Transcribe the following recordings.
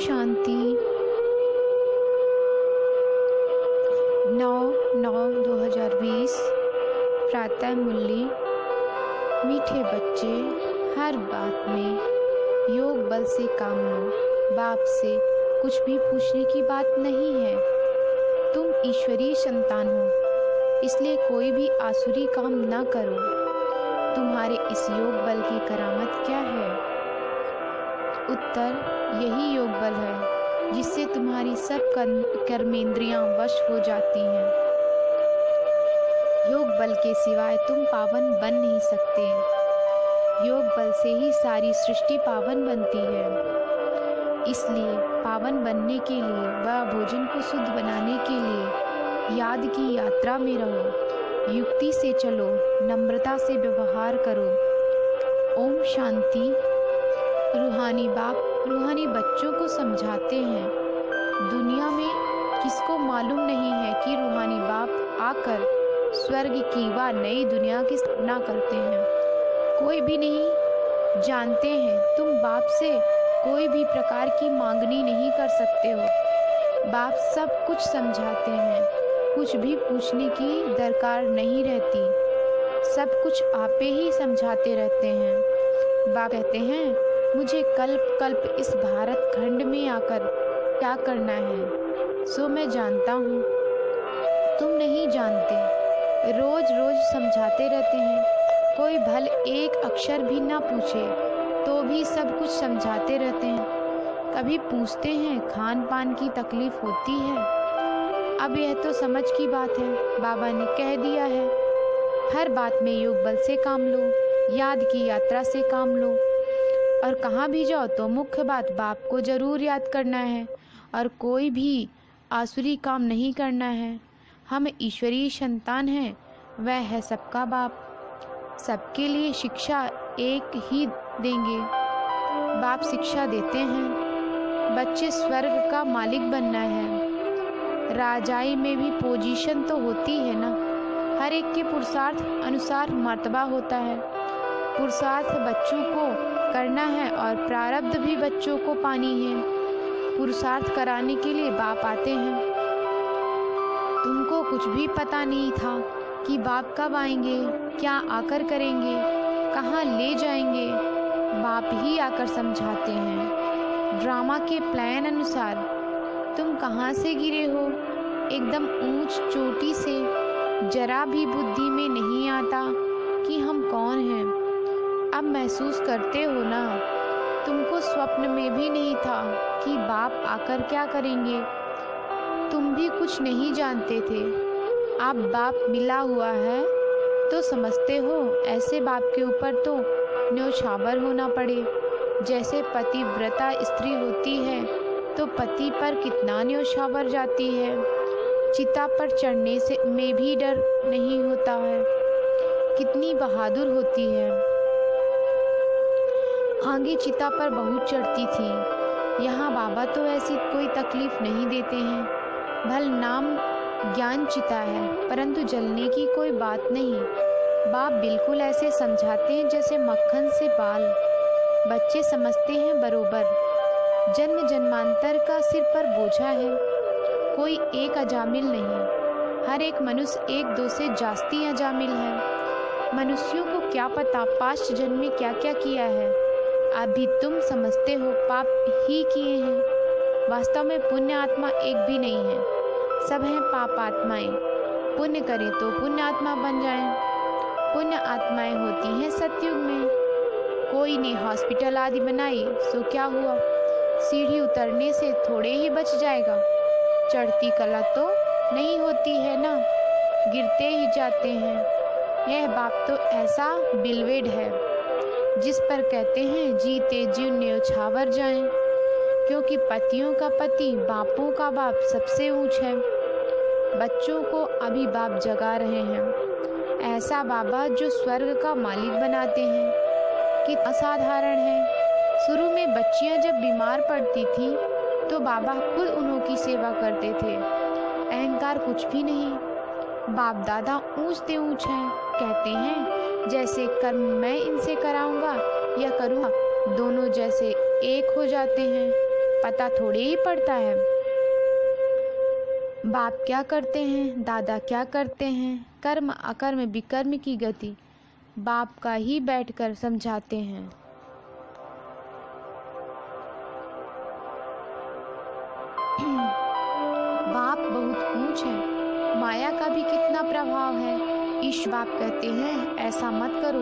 शांति। 9/9/2020 प्रातः मुरली। मीठे बच्चे, हर बात में योग बल से काम लो। बाप से कुछ भी पूछने की बात नहीं है। तुम ईश्वरीय संतान हो, इसलिए कोई भी आसुरी काम ना करो। तुम्हारे इस योग बल की करामत क्या है? उत्तर, यही योग बल है जिससे तुम्हारी सब कर्मेंद्रियां वश हो जाती हैं। योग बल के सिवाय तुम पावन बन नहीं सकते। योग बल से ही सारी सृष्टि पावन बनती है। इसलिए पावन बनने के लिए व भोजन को शुद्ध बनाने के लिए याद की यात्रा में रहो। युक्ति से चलो, नम्रता से व्यवहार करो। ओम शांति। रूहानी बाप रूहानी बच्चों को समझाते हैं। दुनिया में किसको मालूम नहीं है कि रूहानी बाप आकर स्वर्ग की व नई दुनिया की स्थापना करते हैं। कोई भी नहीं जानते हैं। तुम बाप से कोई भी प्रकार की मांगनी नहीं कर सकते हो। बाप सब कुछ समझाते हैं। कुछ भी पूछने की दरकार नहीं रहती। सब कुछ आपे ही समझाते रहते हैं। बाप कहते हैं, मुझे कल्प कल्प इस भारत खंड में आकर क्या करना है, सो मैं जानता हूँ। तुम नहीं जानते। रोज रोज समझाते रहते हैं। कोई भल एक अक्षर भी ना पूछे तो भी सब कुछ समझाते रहते हैं। कभी पूछते हैं खान पान की तकलीफ होती है। अब यह तो समझ की बात है, बाबा ने कह दिया है। हर बात में योग बल से काम लो, याद की यात्रा से काम लो। और कहाँ भी जाओ तो मुख्य बात बाप को जरूर याद करना है और कोई भी आसुरी काम नहीं करना है। हम ईश्वरीय संतान हैं, वह है सबका बाप। सबके लिए शिक्षा एक ही देंगे। बाप शिक्षा देते हैं। बच्चे स्वर्ग का मालिक बनना है। राजाई में भी पोजीशन तो होती है ना। हर एक के पुरुषार्थ अनुसार मर्तबा होता है। पुरुषार्थ बच्चों को करना है और प्रारब्ध भी बच्चों को पानी है। पुरुषार्थ कराने के लिए बाप आते हैं। तुमको कुछ भी पता नहीं था कि बाप कब आएंगे, क्या आकर करेंगे, कहाँ ले जाएंगे। बाप ही आकर समझाते हैं। ड्रामा के प्लान अनुसार तुम कहाँ से गिरे हो, एकदम ऊंच चोटी से। जरा भी बुद्धि में नहीं आता कि हम कौन हैं। अब महसूस करते हो ना। तुमको स्वप्न में भी नहीं था कि बाप आकर क्या करेंगे। तुम भी कुछ नहीं जानते थे। अब बाप मिला हुआ है तो समझते हो। ऐसे बाप के ऊपर तो न्योछावर होना पड़े। जैसे पतिव्रता स्त्री होती है तो पति पर कितना न्योछावर जाती है। चिता पर चढ़ने से में भी डर नहीं होता है। कितनी बहादुर होती है। आगे चिता पर बहुत चढ़ती थी। यहाँ बाबा तो ऐसी कोई तकलीफ नहीं देते हैं। भल नाम ज्ञान चिता है, परंतु जलने की कोई बात नहीं। बाप बिल्कुल ऐसे समझाते हैं जैसे मक्खन से बाल। बच्चे समझते हैं बरोबर। जन्म जन्मांतर का सिर पर बोझा है। कोई एक अजामिल नहीं। हर एक मनुष्य एक दो से जास्ती अजामिल है। मनुष्यों को क्या पता पास्ट जन्म में क्या क्या किया है। अभी तुम समझते हो पाप ही किए हैं। वास्तव में पुण्य आत्मा एक भी नहीं है। सब हैं पाप आत्माएं। पुण्य करें तो पुण्य आत्मा बन जाएं। पुण्य आत्माएं होती हैं सतयुग में। कोई ने हॉस्पिटल आदि बनाई सो क्या हुआ, सीढ़ी उतरने से थोड़े ही बच जाएगा। चढ़ती कला तो नहीं होती है ना, गिरते ही जाते हैं। यह बाप तो ऐसा बिलवेड है जिस पर कहते हैं जीते जीव न्योछावर जाएं। क्योंकि पतियों का पति बापों का बाप सबसे ऊंच है। बच्चों को अभी बाप जगा रहे हैं। ऐसा बाबा जो स्वर्ग का मालिक बनाते हैं, कि असाधारण है। शुरू में बच्चियां जब बीमार पड़ती थी तो बाबा खुद उन्हों की सेवा करते थे। अहंकार कुछ भी नहीं। बाप दादा ऊंच ते ऊंच हैं। कहते हैं जैसे कर्म मैं इनसे कराऊंगा या करूँगा, दोनों जैसे एक हो जाते हैं। पता थोड़े ही पड़ता है। बाप क्या करते हैं, दादा क्या करते हैं, कर्म अकर्म विकर्म की गति बाप का ही बैठकर समझाते हैं। बाप बहुत ऊंच है, माया का भी कितना प्रभाव है। ईश बाप कहते हैं ऐसा मत करो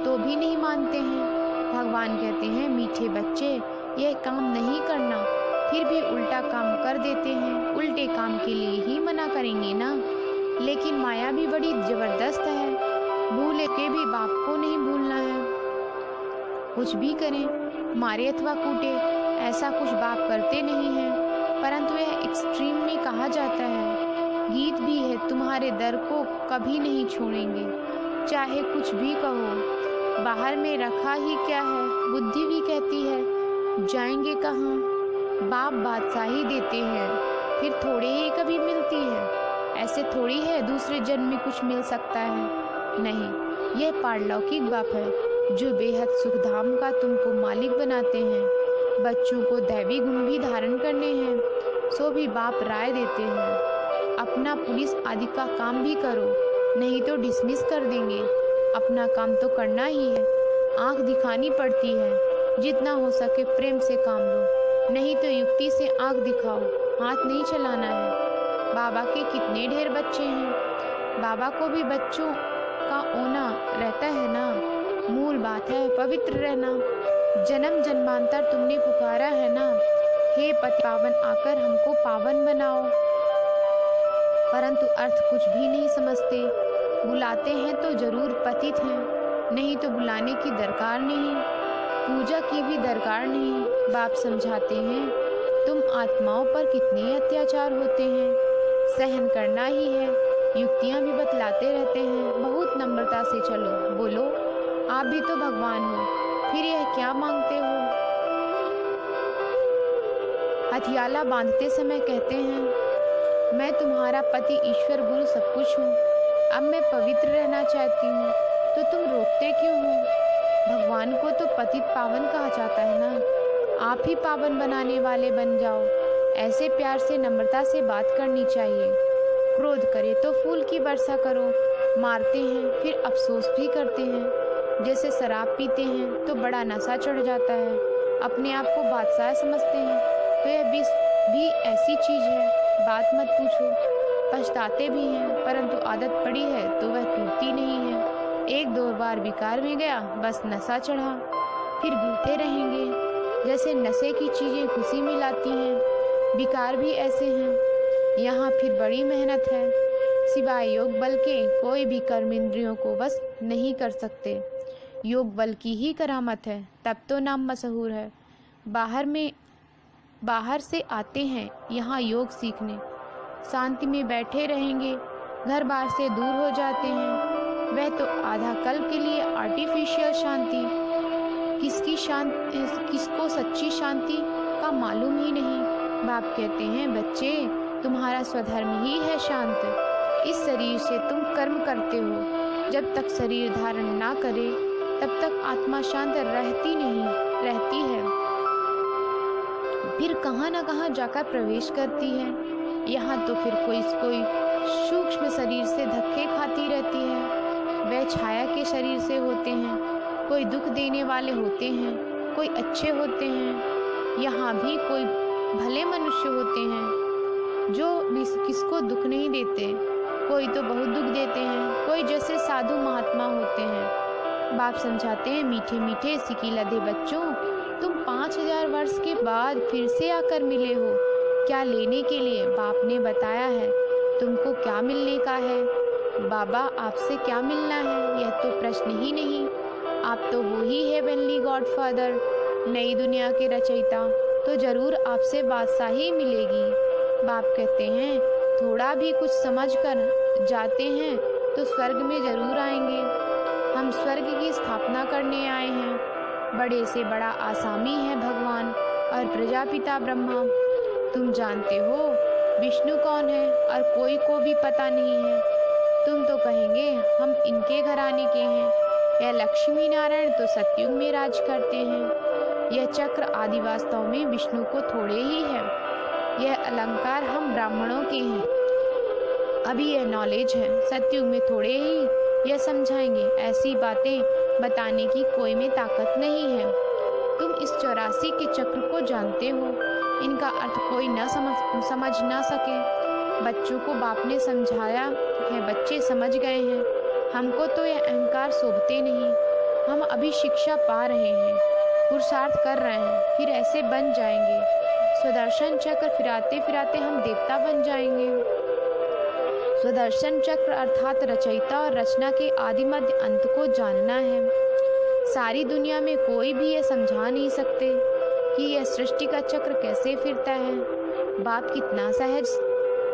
तो भी नहीं मानते हैं। भगवान कहते हैं मीठे बच्चे यह काम नहीं करना, फिर भी उल्टा काम कर देते हैं। उल्टे काम के लिए ही मना करेंगे ना। लेकिन माया भी बड़ी जबरदस्त है, भूले के भी बाप को नहीं भूलना है। कुछ भी करें, मारे अथवा कूटे, ऐसा कुछ बाप करते नहीं हैं, परंतु यह एक्सट्रीम में कहा जाता है। गीत भी है, तुम्हारे दर को कभी नहीं छोड़ेंगे, चाहे कुछ भी कहो। बाहर में रखा ही क्या है, बुद्धि भी कहती है जाएंगे कहाँ। बाप बादशाही देते हैं, फिर थोड़े ही कभी मिलती है। ऐसे थोड़ी है दूसरे जन्म में कुछ मिल सकता है, नहीं। यह पारलौकिक बाप है जो बेहद सुखधाम का तुमको मालिक बनाते हैं। बच्चों को दैवी गुण भी धारण करने हैं, सो भी बाप राय देते हैं अपना पुलिस आदि का काम भी करो, नहीं तो डिसमिस कर देंगे। अपना काम तो करना ही है, आंख दिखानी पड़ती है। जितना हो सके प्रेम से काम लो, नहीं तो युक्ति से आंख दिखाओ, हाथ नहीं चलाना है। बाबा के कितने ढेर बच्चे हैं, बाबा को भी बच्चों का होना रहता है ना। मूल बात है पवित्र रहना। जन्म जन्मांतर तुमने पुकारा है ना, हे पति पावन आकर हमको पावन बनाओ। परंतु अर्थ कुछ भी नहीं समझते। बुलाते हैं तो जरूर पतित हैं, नहीं तो बुलाने की दरकार नहीं, पूजा की भी दरकार नहीं। बाप समझाते हैं तुम आत्माओं पर कितने अत्याचार होते हैं, सहन करना ही है। युक्तियां भी बतलाते रहते हैं, बहुत नम्रता से चलो, बोलो आप भी तो भगवान हो, फिर यह क्या मांगते हो। हथियाला बांधते समय कहते हैं मैं तुम्हारा पति ईश्वर गुरु सब कुछ हूँ, अब मैं पवित्र रहना चाहती हूँ, तो तुम रोकते क्यों हो। भगवान को तो पतित पावन कहा जाता है ना, आप ही पावन बनाने वाले बन जाओ। ऐसे प्यार से नम्रता से बात करनी चाहिए। क्रोध करे तो फूल की वर्षा करो, मारते हैं फिर अफसोस भी करते हैं। जैसे शराब पीते हैं तो बड़ा नशा चढ़ जाता है, अपने आप को बादशाह समझते हैं, तो यह भी ऐसी चीज है, बात मत पूछो। पछताते भी हैं, परंतु आदत पड़ी है तो वह टूटती नहीं है। एक दो बार विकार में गया, बस नशा चढ़ा, फिर गिरते रहेंगे। जैसे नशे की चीजें खुशी मिलाती हैं, विकार भी ऐसे हैं। यहाँ फिर बड़ी मेहनत है, सिवाय योग बल के कोई भी कर्म इंद्रियों को बस नहीं कर सकते। योग बल की ही करामत है, तब तो नाम मशहूर है। बाहर से आते हैं यहाँ योग सीखने, शांति में बैठे रहेंगे, घर बार से दूर हो जाते हैं। वह तो आधा कल के लिए आर्टिफिशियल शांति, किसको सच्ची शांति का मालूम ही नहीं। बाप कहते हैं बच्चे तुम्हारा स्वधर्म ही है शांत। इस शरीर से तुम कर्म करते हो, जब तक शरीर धारण ना करे तब तक आत्मा शांत रहती है, फिर कहाँ न कहाँ जाकर प्रवेश करती है। यहाँ तो फिर कोई सूक्ष्म शरीर से धक्के खाती रहती है। वे छाया के शरीर से होते हैं, कोई दुख देने वाले होते हैं, कोई अच्छे होते हैं। यहाँ भी कोई भले मनुष्य होते हैं जो किसको दुख नहीं देते, कोई तो बहुत दुख देते हैं, कोई जैसे साधु महात्मा होते हैं। बाप समझाते हैं मीठे मीठे सिकिलधे बच्चों, तुम 5000 वर्ष के बाद फिर से आकर मिले हो, क्या लेने के लिए। बाप ने बताया है तुमको क्या मिलने का है। बाबा आपसे क्या मिलना है यह तो प्रश्न ही नहीं, आप तो वो ही है हेवनली गॉडफादर, नई दुनिया के रचयिता, तो जरूर आपसे बादशाही मिलेगी। बाप कहते हैं थोड़ा भी कुछ समझ कर जाते हैं तो स्वर्ग में जरूर आएंगे। हम स्वर्ग की स्थापना करने आए हैं। बड़े से बड़ा आसामी है भगवान और प्रजापिता ब्रह्मा। तुम जानते हो विष्णु कौन है और कोई को भी पता नहीं है। तुम तो कहेंगे हम इनके घराने के हैं। यह लक्ष्मी नारायण तो सतयुग में राज करते हैं, यह चक्र आदि वास्तव में विष्णु को थोड़े ही है। यह अलंकार हम ब्राह्मणों के हैं। अभी यह नॉलेज है, सतयुग में थोड़े ही यह समझाएंगे। ऐसी बातें बताने की कोई में ताकत नहीं है। तुम इस 84 के चक्र को जानते हो, इनका अर्थ कोई न समझ ना सके। बच्चों को बाप ने समझाया है, बच्चे समझ गए हैं। हमको तो यह अहंकार शोभते नहीं। हम अभी शिक्षा पा रहे हैं, पुरुषार्थ कर रहे हैं, फिर ऐसे बन जाएंगे। स्वदर्शन चक्र फिराते फिराते हम देवता बन जाएंगे। स्वदर्शन चक्र अर्थात रचयिता और रचना के आदि मध्य अंत को जानना है। सारी दुनिया में कोई भी यह समझा नहीं सकते कि यह सृष्टि का चक्र कैसे फिरता है। बाप कितना सहज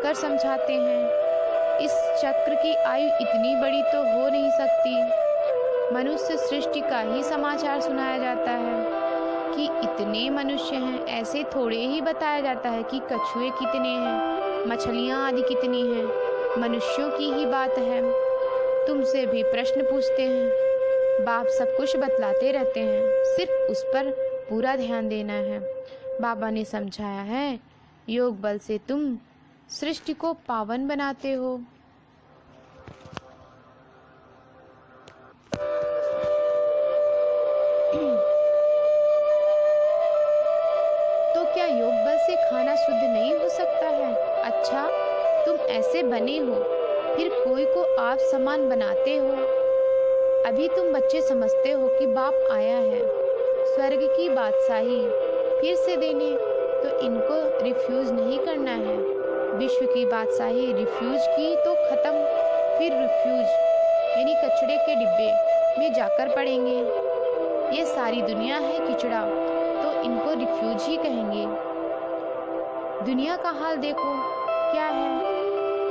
कर समझाते हैं। इस चक्र की आयु इतनी बड़ी तो हो नहीं सकती। मनुष्य सृष्टि का ही समाचार सुनाया जाता है कि इतने मनुष्य हैं, ऐसे थोड़े ही बताया जाता है कि कछुए कितने हैं, मछलियाँ आदि कितनी हैं। मनुष्यों की ही बात है। तुमसे भी प्रश्न पूछते हैं, बाप सब कुछ बतलाते रहते हैं, सिर्फ उस पर पूरा ध्यान देना है। बाबा ने समझाया है, योग बल से तुम सृष्टि को पावन बनाते हो। तो क्या योग बल से खाना शुद्ध नहीं हो सकता है? अच्छा, तुम ऐसे बने हो, फिर कोई को आप समान बनाते हो। अभी तुम बच्चे समझते हो कि बाप आया है स्वर्ग की बादशाही फिर से देने, तो इनको रिफ्यूज नहीं करना है। विश्व की बादशाही रिफ्यूज की तो खत्म, फिर रिफ्यूज यानी कचड़े के डिब्बे में जाकर पड़ेंगे। ये सारी दुनिया है किचड़ा, तो इनको रिफ्यूज ही कहेंगे। दुनिया का हाल देखो क्या है।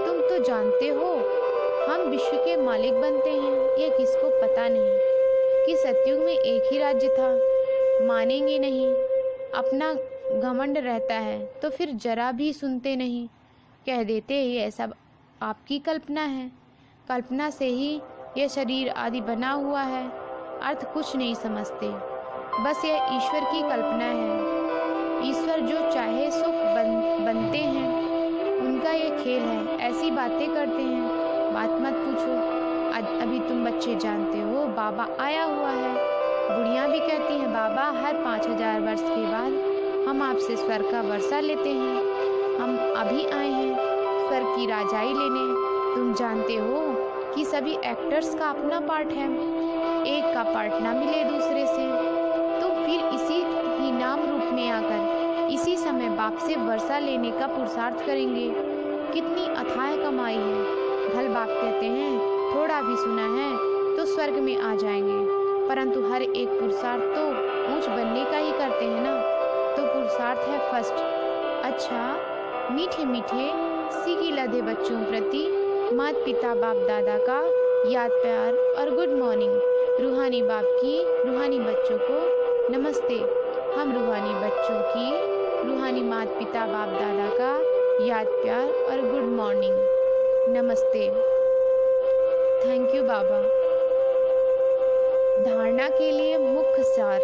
तुम तो जानते हो हम विश्व के मालिक बनते हैं। ये किसको पता नहीं कि सतयुग में एक ही राज्य था। मानेंगे नहीं, अपना घमंड रहता है तो फिर जरा भी सुनते नहीं, कह देते ये सब आपकी कल्पना है। कल्पना से ही यह शरीर आदि बना हुआ है, अर्थ कुछ नहीं समझते। बस यह ईश्वर की कल्पना है। ईश्वर जो चाहे सो बनते हैं, उनका ये खेल है। ऐसी बातें करते हैं, बात मत पूछो। अभी तुम बच्चे जानते हो बाबा आया हुआ है। बुढ़ियाँ भी कहती हैं, बाबा हर 5000 वर्ष के बाद हम आपसे स्वर्ग का वर्षा लेते हैं। हम अभी आए हैं स्वर्ग की राजाई लेने। तुम जानते हो कि सभी एक्टर्स का अपना पार्ट है, एक का पार्ट ना मिले दूसरे से, तो फिर इसी ही नाम रूप में आकर इसी समय बाप से वर्षा लेने का पुरुषार्थ करेंगे। कितनी अथाह कमाई है। भल बाप कहते हैं, थोड़ा भी सुना है तो स्वर्ग में आ जाएंगे, परंतु हर एक पुरुषार्थ तो ऊंच बनने का ही करते हैं ना। तो पुरुषार्थ है फर्स्ट। अच्छा, मीठे मीठे सीखी लदे बच्चों प्रति माता पिता बाप दादा का याद प्यार और गुड मॉर्निंग। रूहानी बाप की रूहानी बच्चों को नमस्ते। हम रूहानी बच्चों की रूहानी माता पिता बाप दादा का याद प्यार और गुड मॉर्निंग। नमस्ते। थैंक यू बाबा। धारणा के लिए मुख्य सार।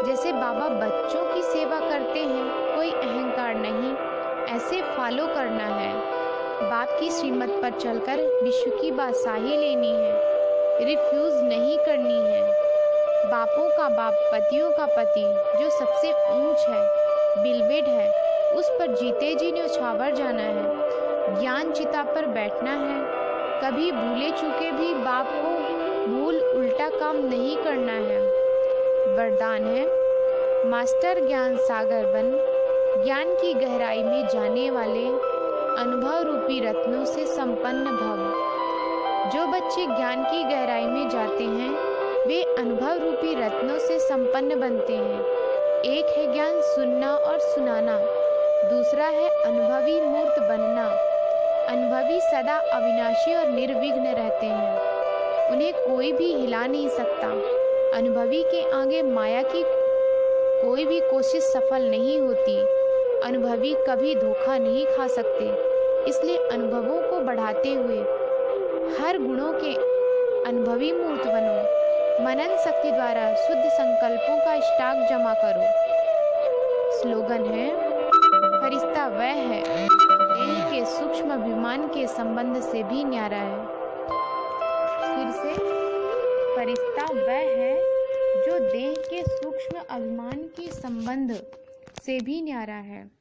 जैसे बाबा बच्चों की सेवा करते हैं, कोई अहंकार नहीं, ऐसे फॉलो करना है। बाप की श्रीमत पर चलकर विश्व की बादशाही लेनी है, रिफ्यूज नहीं करनी है। बापों का बाप, पतियों का पति, जो सबसे ऊंच है, बिलवेड है, उस पर जीते जी न्यौछावर जाना है। ज्ञान चिता पर बैठना है। कभी भूले चूके भी बाप को भूल उल्टा काम नहीं करना है। वरदान है, मास्टर ज्ञान सागर बन, ज्ञान की गहराई में जाने वाले अनुभव रूपी रत्नों से संपन्न भव। जो बच्चे ज्ञान की गहराई में जाते हैं, वे अनुभव रूपी रत्नों से संपन्न बनते हैं। एक है ज्ञान सुनना और सुनाना, दूसरा है अनुभवी मूर्त बनना। अनुभवी सदा अविनाशी और निर्विघ्न रहते हैं, उन्हें कोई भी हिला नहीं सकता। अनुभवी के आगे माया की कोई भी कोशिश सफल नहीं होती। अनुभवी कभी धोखा नहीं खा सकते। इसलिए अनुभवों को बढ़ाते हुए हर गुणों के अनुभवी मूर्त बनो। मनन शक्ति द्वारा शुद्ध संकल्पों का स्टॉक जमा करो। स्लोगन है, फरिश्ता वह है देह के सूक्ष्म अभिमान के संबंध से भी न्यारा है। फिर से, फरिश्ता वह है जो देह के सूक्ष्म अभिमान के संबंध से भी न्यारा है।